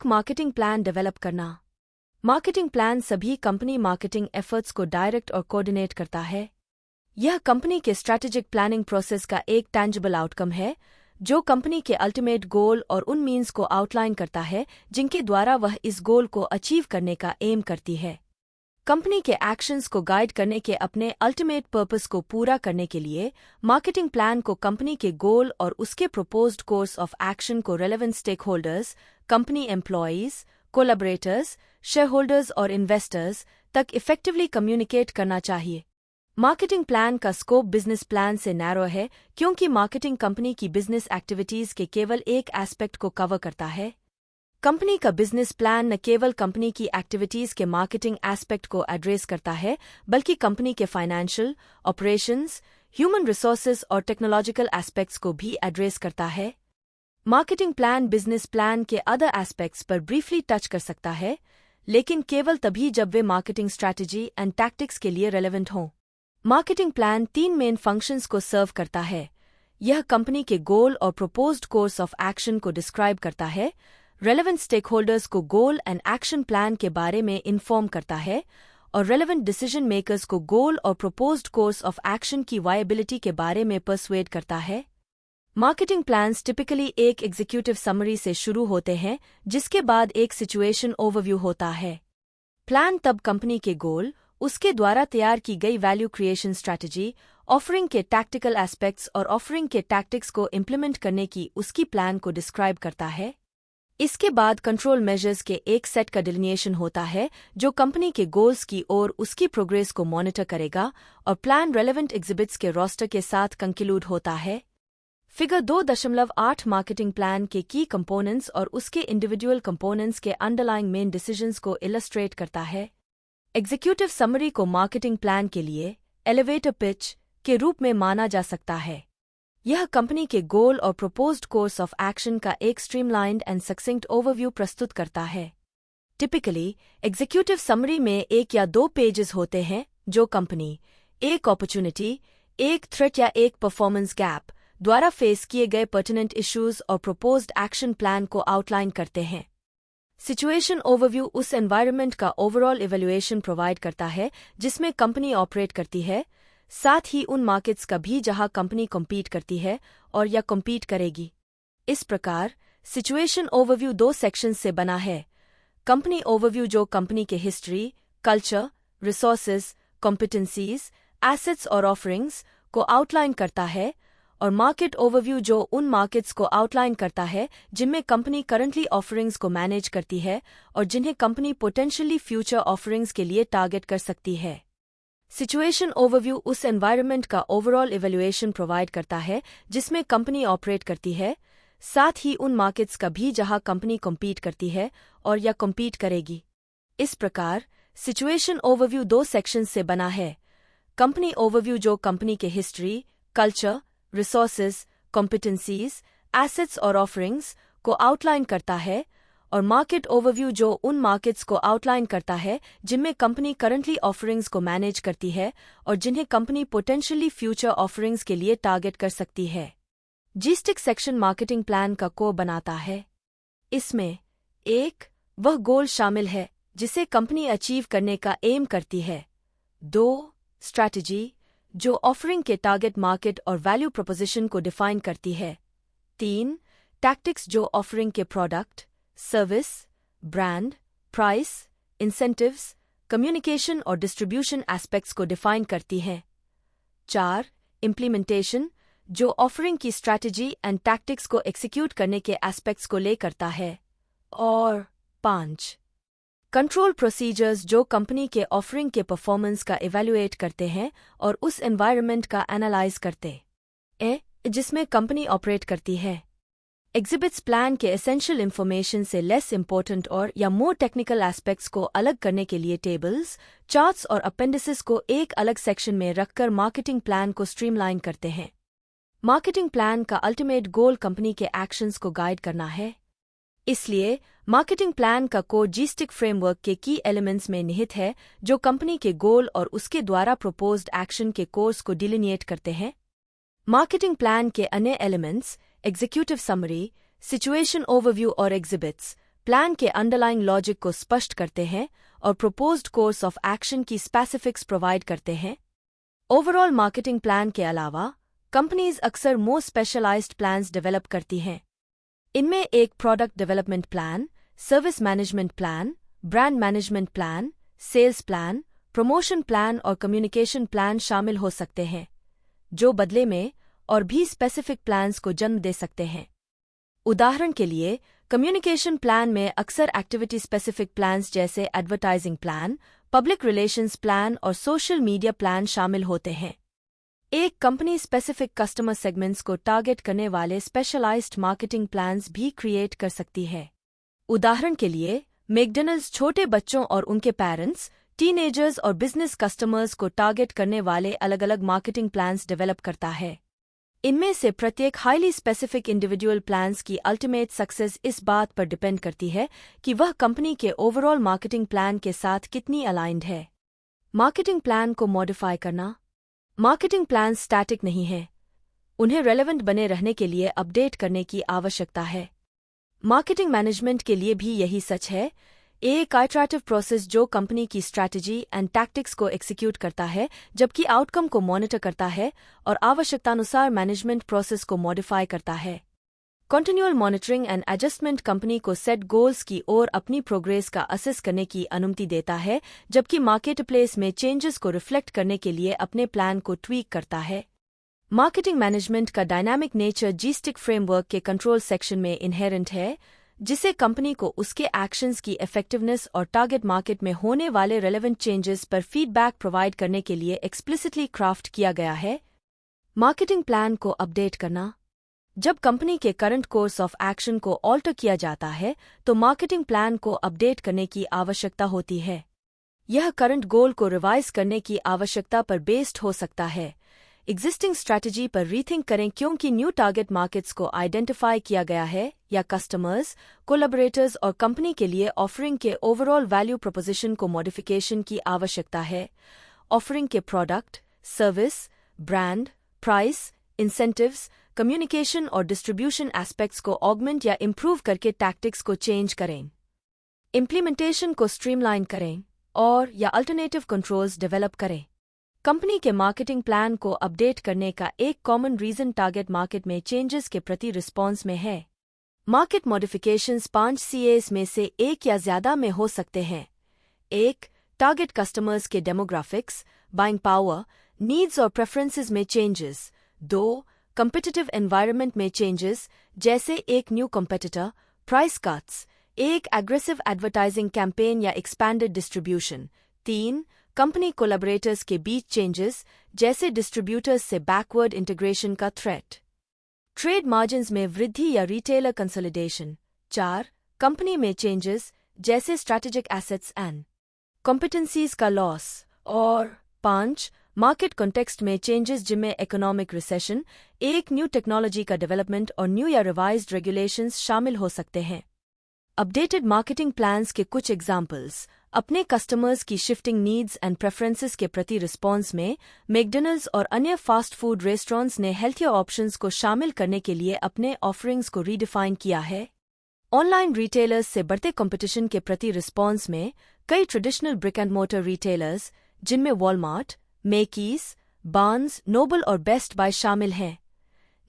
एक marketing plan develop करना। Marketing plan सभी कंपनी मार्केटिंग एफर्ट्स को डायरेक्ट और कोऑर्डिनेट करता है। यह कंपनी के स्ट्रैटेजिक प्लानिंग प्रोसेस का एक टैंजिबल आउटकम है, जो कंपनी के अल्टीमेट गोल और उन मीन्स को आउटलाइन करता है जिनके द्वारा वह इस गोल को अचीव करने का एम करती है। कंपनी के एक्शंस को गाइड करने के अपने अल्टीमेट पर्पस को पूरा करने के लिए मार्केटिंग प्लान को कंपनी के गोल और उसके प्रोपोज्ड कोर्स ऑफ एक्शन को relevant stake holders, company employees, collaborators, share holders और इन्वेस्टर्स तक इफेक्टिवली कम्युनिकेट करना चाहिए। मार्केटिंग प्लान का स्कोप बिजनेस प्लान से नैरो है, क्योंकि मार्केटिंग कंपनी की बिजनेस एक्टिविटीज के केवल एक एस्पेक्ट को कवर करता है। कंपनी का बिजनेस प्लान न केवल कंपनी की एक्टिविटीज के मार्केटिंग एस्पेक्ट को एड्रेस करता है, बल्कि कंपनी के फाइनेंशियल, ऑपरेशंस, ह्यूमन रिसोर्सेज और टेक्नोलॉजिकल एस्पेक्ट्स को भी एड्रेस करता है। मार्केटिंग प्लान बिजनेस प्लान के अदर एस्पेक्ट्स पर ब्रीफली टच कर सकता है, लेकिन केवल तभी जब वे मार्केटिंग स्ट्रैटेजी एंड टैक्टिक्स के लिए रेलेवेंट हों। मार्केटिंग प्लान 3 मेन फंक्शंस को सर्व करता है। यह कंपनी के गोल और प्रोपोज्ड कोर्स ऑफ एक्शन को डिस्क्राइब करता है, रेलेवेंट स्टेक होल्डर्स को गोल एंड एक्शन प्लान के बारे में इन्फॉर्म करता है और रेलेवेंट डिसीजन मेकर्स को गोल और प्रोपोज्ड कोर्स ऑफ एक्शन की वायबिलिटी के बारे में परसुएड करता है। मार्केटिंग प्लान्स टिपिकली एक एग्जीक्यूटिव समरी से शुरू होते हैं, जिसके बाद एक सिचुएशन ओवरव्यू होता है। प्लान तब कंपनी के गोल, उसके द्वारा तैयार की गई वैल्यू क्रिएशन स्ट्रैटेजी, ऑफरिंग के टैक्टिकल एस्पेक्ट्स और ऑफरिंग के टैक्टिक्स को इम्प्लीमेंट करने की उसकी प्लान को डिस्क्राइब करता है। इसके बाद कंट्रोल मेजर्स के एक सेट का डिलिनिएशन होता है, जो कंपनी के गोल्स की ओर उसकी प्रोग्रेस को मॉनिटर करेगा, और प्लान रेलेवेंट एग्जिबिट्स के रोस्टर के साथ कंक्लूड होता है। फिगर 2.8 मार्केटिंग प्लान के की कंपोनेंट्स और उसके इंडिविजुअल कंपोनेंट्स के अंडरलाइंग मेन डिसीजंस को इलस्ट्रेट करता है। एग्जीक्यूटिव समरी को मार्केटिंग प्लान के लिए एलिवेटर पिच के रूप में माना जा सकता है। यह कंपनी के गोल और प्रोपोज्ड कोर्स ऑफ एक्शन का एक स्ट्रीमलाइंड एंड सक्सिंक्ट ओवरव्यू प्रस्तुत करता है। टिपिकली एग्जीक्यूटिव समरी में 1 या 2 पेजेस होते हैं, जो कंपनी एक अपॉर्चुनिटी, एक थ्रेट या एक परफॉर्मेंस गैप द्वारा फेस किए गए पर्टिनेंट इश्यूज और प्रोपोज्ड एक्शन प्लान को आउटलाइन करते हैं। सिचुएशन ओवरव्यू उस एनवायरनमेंट का ओवरऑल इवैल्यूएशन प्रोवाइड करता है जिसमें कंपनी ऑपरेट करती है, साथ ही उन मार्केट्स का भी जहां कंपनी कॉम्पीट करती है और या कॉम्पीट करेगी। इस प्रकार सिचुएशन ओवरव्यू 2 सेक्शंस से बना है। कंपनी ओवरव्यू, जो कंपनी के history, culture, resources, competencies, assets और ऑफरिंग्स को आउटलाइन करता है, और मार्केट ओवरव्यू, जो उन मार्केट्स को आउटलाइन करता है जिनमें कंपनी करंटली ऑफरिंग्स को मैनेज करती है और जिन्हें कंपनी पोटेंशियली फ्यूचर ऑफरिंग्स के लिए टारगेट कर सकती है। सिचुएशन ओवरव्यू उस एनवायरनमेंट का ओवरऑल इवैल्यूएशन प्रोवाइड करता है जिसमें कंपनी ऑपरेट करती है, साथ ही उन मार्केट्स का भी जहां कंपनी कॉम्पीट करती है और या कॉम्पीट करेगी। इस प्रकार सिचुएशन ओवरव्यू 2 सेक्शंस से बना है। कंपनी ओवरव्यू, जो कंपनी के history, culture, resources, competencies, assets और ऑफरिंग्स को आउटलाइन करता है, और मार्केट ओवरव्यू, जो उन मार्केट्स को आउटलाइन करता है जिनमें कंपनी करंटली ऑफरिंग्स को मैनेज करती है और जिन्हें कंपनी पोटेंशियली फ्यूचर ऑफरिंग्स के लिए टारगेट कर सकती है। जीस्टिक सेक्शन मार्केटिंग प्लान का कोर बनाता है। इसमें 1. वह गोल शामिल है जिसे कंपनी अचीव करने का एम करती है। 2. स्ट्रैटेजी, जो ऑफरिंग के टारगेट मार्केट और वैल्यू प्रोपोजिशन को डिफाइन करती है। 3. टैक्टिक्स, जो ऑफरिंग के product, service, brand, price, incentives, communication और डिस्ट्रीब्यूशन एस्पेक्ट्स को डिफाइन करती हैं। 4. इम्प्लीमेंटेशन, जो ऑफरिंग की स्ट्रैटेजी एंड टैक्टिक्स को एग्जीक्यूट करने के एस्पेक्ट्स को ले करता है। और 5. कंट्रोल प्रोसीजर्स, जो कंपनी के ऑफरिंग के परफॉर्मेंस का इवैल्यूएट करते हैं और उस एनवायरनमेंट का एनालाइज करते हैं जिसमें कंपनी ऑपरेट करती है। एग्जिबिट्स प्लान के एसेंशियल इन्फॉर्मेशन से लेस इम्पोर्टेंट और या मोर टेक्निकल एस्पेक्ट्स को अलग करने के लिए टेबल्स, चार्ट्स और अपेंडिसेस को एक अलग सेक्शन में रखकर मार्केटिंग प्लान को स्ट्रीमलाइन करते हैं। मार्केटिंग प्लान का अल्टीमेट गोल कंपनी के एक्शंस को गाइड करना है। इसलिए मार्केटिंग प्लान का कोर जीस्टिक फ्रेमवर्क के की एलिमेंट्स में निहित है, जो कंपनी के गोल और उसके द्वारा प्रोपोज्ड एक्शन के कोर्स को डिलिनिएट करते हैं। मार्केटिंग प्लान के अन्य elements executive summary, situation overview और एग्जिबिट्स प्लान के अंडरलाइंग लॉजिक को स्पष्ट करते हैं और प्रोपोज्ड कोर्स ऑफ एक्शन की स्पेसिफिक्स प्रोवाइड करते हैं। ओवरऑल मार्केटिंग प्लान के अलावा कंपनीज अक्सर मोर स्पेशलाइज्ड प्लान्स डेवलप करती हैं। इनमें एक product development plan, service management plan, brand management plan, sales plan, promotion plan और कम्युनिकेशन प्लान शामिल हो सकते हैं, जो बदले में और भी स्पेसिफिक प्लान्स को जन्म दे सकते हैं। उदाहरण के लिए, कम्युनिकेशन प्लान में अक्सर एक्टिविटी स्पेसिफिक प्लान्स जैसे advertising plan, public relations plan और सोशल मीडिया प्लान शामिल होते हैं। एक कंपनी स्पेसिफिक कस्टमर सेगमेंट्स को टारगेट करने वाले स्पेशलाइज्ड मार्केटिंग प्लान्स भी क्रिएट कर सकती है। उदाहरण के लिए, मैकडॉनल्ड्स छोटे बच्चों और उनके पेरेंट्स, टीनेजर्स और बिजनेस कस्टमर्स को टारगेट करने वाले अलग अलग मार्केटिंग प्लान्स डेवलप करता है। इनमें से प्रत्येक हाईली स्पेसिफिक इंडिविजुअल प्लान्स की अल्टीमेट सक्सेस इस बात पर डिपेंड करती है कि वह कंपनी के ओवरऑल मार्केटिंग प्लान के साथ कितनी अलाइंड है। मार्केटिंग प्लान को मॉडिफाई करना। मार्केटिंग प्लान स्टैटिक नहीं है, उन्हें रेलेवेंट बने रहने के लिए अपडेट करने की आवश्यकता है। मार्केटिंग मैनेजमेंट के लिए भी यही सच है। एक आइटरेटिव प्रोसेस जो कंपनी की स्ट्रैटेजी एंड टैक्टिक्स को एग्जीक्यूट करता है, जबकि आउटकम को मॉनिटर करता है और आवश्यकतानुसार मैनेजमेंट प्रोसेस को मॉडिफाई करता है। Continual monitoring and adjustment company को सेट गोल्स की ओर अपनी प्रोग्रेस का असेस करने की अनुमति देता है, जबकि मार्केटप्लेस में चेंजेस को रिफ्लेक्ट करने के लिए अपने प्लान को ट्वीक करता है। मार्केटिंग मैनेजमेंट का डायनामिक नेचर जीस्टिक फ्रेमवर्क के कंट्रोल सेक्शन में इनहेरेंट है, जिसे कंपनी को उसके एक्शंस की इफेक्टिवनेस और टारगेट मार्केट में होने वाले रेलेवेंट चेंजेस पर फीडबैक प्रोवाइड करने के लिए एक्सप्लिसिटली क्राफ्ट किया गया है। मार्केटिंग प्लान को अपडेट करना। जब कंपनी के करंट कोर्स ऑफ एक्शन को ऑल्टर किया जाता है, तो मार्केटिंग प्लान को अपडेट करने की आवश्यकता होती है। यह करंट गोल को रिवाइज करने की आवश्यकता पर बेस्ड हो सकता है। एग्जिस्टिंग स्ट्रैटेजी पर रीथिंक करें क्योंकि न्यू टारगेट मार्केट्स को आइडेंटिफाई किया गया है, या कस्टमर्स, कोलैबोरेटर्स और कंपनी के लिए ऑफरिंग के ओवरऑल वैल्यू प्रोपोजिशन को मॉडिफिकेशन की आवश्यकता है। ऑफरिंग के product, service, brand, price, incentives, communication और डिस्ट्रीब्यूशन एस्पेक्ट्स को ऑगमेंट या इम्प्रूव करके टैक्टिक्स को चेंज करें। इम्प्लीमेंटेशन को स्ट्रीमलाइन करें और या अल्टरनेटिव कंट्रोल्स डेवलप करें। कंपनी के मार्केटिंग प्लान को अपडेट करने का एक कॉमन रीजन टारगेट मार्केट में चेंजेस के प्रति रिस्पॉन्स में है। मार्केट मॉडिफिकेशंस 5 CAs में से एक या ज्यादा में हो सकते हैं। 1. टारगेट कस्टमर्स के डेमोग्राफिक्स, बाइंग पावर, नीड्स और प्रेफरेंसेस में चेंजेस। 2. कम्पिटिटिव एनवायरनमेंट में चेंजेस, जैसे एक न्यू कॉम्पिटिटर, प्राइस कट्स, एक एग्रेसिव एडवर्टाइजिंग कैंपेन या एक्सपैंडेड डिस्ट्रीब्यूशन। 3. कंपनी कोलैबोरेटर्स के बीच चेंजेस, जैसे डिस्ट्रीब्यूटर्स से बैकवर्ड इंटीग्रेशन का थ्रेट। ट्रेड मार्जिन्स में वृद्धि या रिटेलर कंसोलिडेशन। 4. कंपनी में चेंजेस, जैसे स्ट्रैटेजिक एसेट्स एंड कॉम्पिटेंसीज का लॉस। और 5. मार्केट कॉन्टेक्स्ट में चेंजेस जिनमें इकोनॉमिक रिसेशन, एक न्यू टेक्नोलॉजी का डेवलपमेंट और न्यू या रिवाइज्ड रेगुलेशंस शामिल हो सकते हैं। अपडेटेड मार्केटिंग प्लान्स के कुछ एग्जाम्पल्स। अपने कस्टमर्स की शिफ्टिंग नीड्स एंड प्रेफरेंसेस के प्रति रिस्पॉन्स में मैकडॉनल्ड्स और अन्य फास्ट फूड रेस्टोरेंट्स ने हेल्थियर ऑप्शंस को शामिल करने के लिए अपने ऑफरिंग्स को रीडिफाइन किया है। ऑनलाइन रिटेलर्स से बढ़ते कंपटीशन के प्रति रिस्पॉन्स में कई traditional brick and motor retailers, जिनमें वॉलमार्ट, मेकीज, बार्न्स नोबल और बेस्ट बाय शामिल हैं,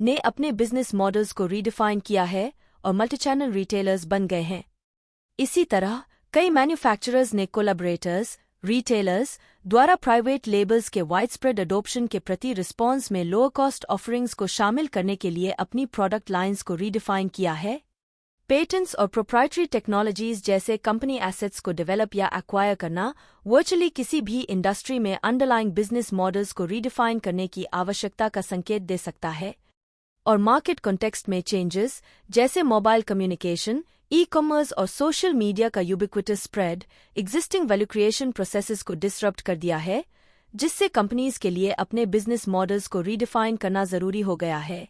ने अपने बिजनेस मॉडल्स को रीडिफाइन किया है और मल्टीचैनल रिटेलर्स बन गए हैं। इसी तरह कई मैन्युफैक्चरर्स ने कोलैबोरेटर्स, रिटेलर्स द्वारा प्राइवेट लेबल्स के वाइडस्प्रेड अडॉप्शन के प्रति रिस्पॉन्स में लोअर कॉस्ट ऑफरिंग्स को शामिल करने के लिए अपनी प्रोडक्ट लाइंस को रीडिफाइन किया है। पेटेंट्स और प्रोप्राइटरी टेक्नोलॉजीज जैसे कंपनी एसेट्स को डेवलप या एक्वायर करना वर्चुअली किसी भी इंडस्ट्री में अंडरलाइंग बिजनेस मॉडल्स को रीडिफाइन करने की आवश्यकता का संकेत दे सकता है। और मार्केट कॉन्टेक्स्ट में चेंजेस, जैसे मोबाइल कम्युनिकेशन, ई-कॉमर्स और सोशल मीडिया का ubiquitous spread, existing value creation processes को डिसरप्ट कर दिया है, जिससे कंपनीज के लिए अपने बिजनेस मॉडल्स को रीडिफाइन करना जरूरी हो गया है।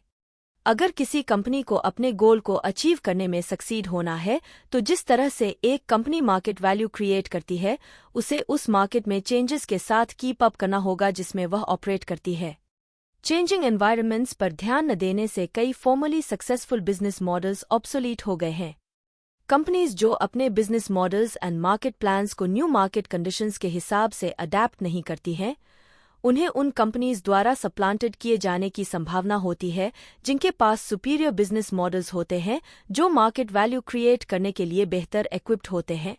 अगर किसी कंपनी को अपने गोल को अचीव करने में सक्सीड होना है, तो जिस तरह से एक कंपनी मार्केट वैल्यू क्रिएट करती है, उसे उस मार्केट में चेंजेस के साथ कीप अप करना होगा जिसमें वह ऑपरेट करती है। चेंजिंग एनवायरनमेंट्स पर ध्यान न देने से कई formally successful business models obsolete हो गए हैं। कंपनीज जो अपने business models and market plans को न्यू मार्केट कंडीशंस के हिसाब से अडेप्ट नहीं करती हैं, उन्हें उन कंपनीज द्वारा सप्लांटेड किए जाने की संभावना होती है जिनके पास सुपीरियर बिजनेस मॉडल्स होते हैं जो मार्केट वैल्यू क्रिएट करने के लिए बेहतर इक्विप्ड होते हैं।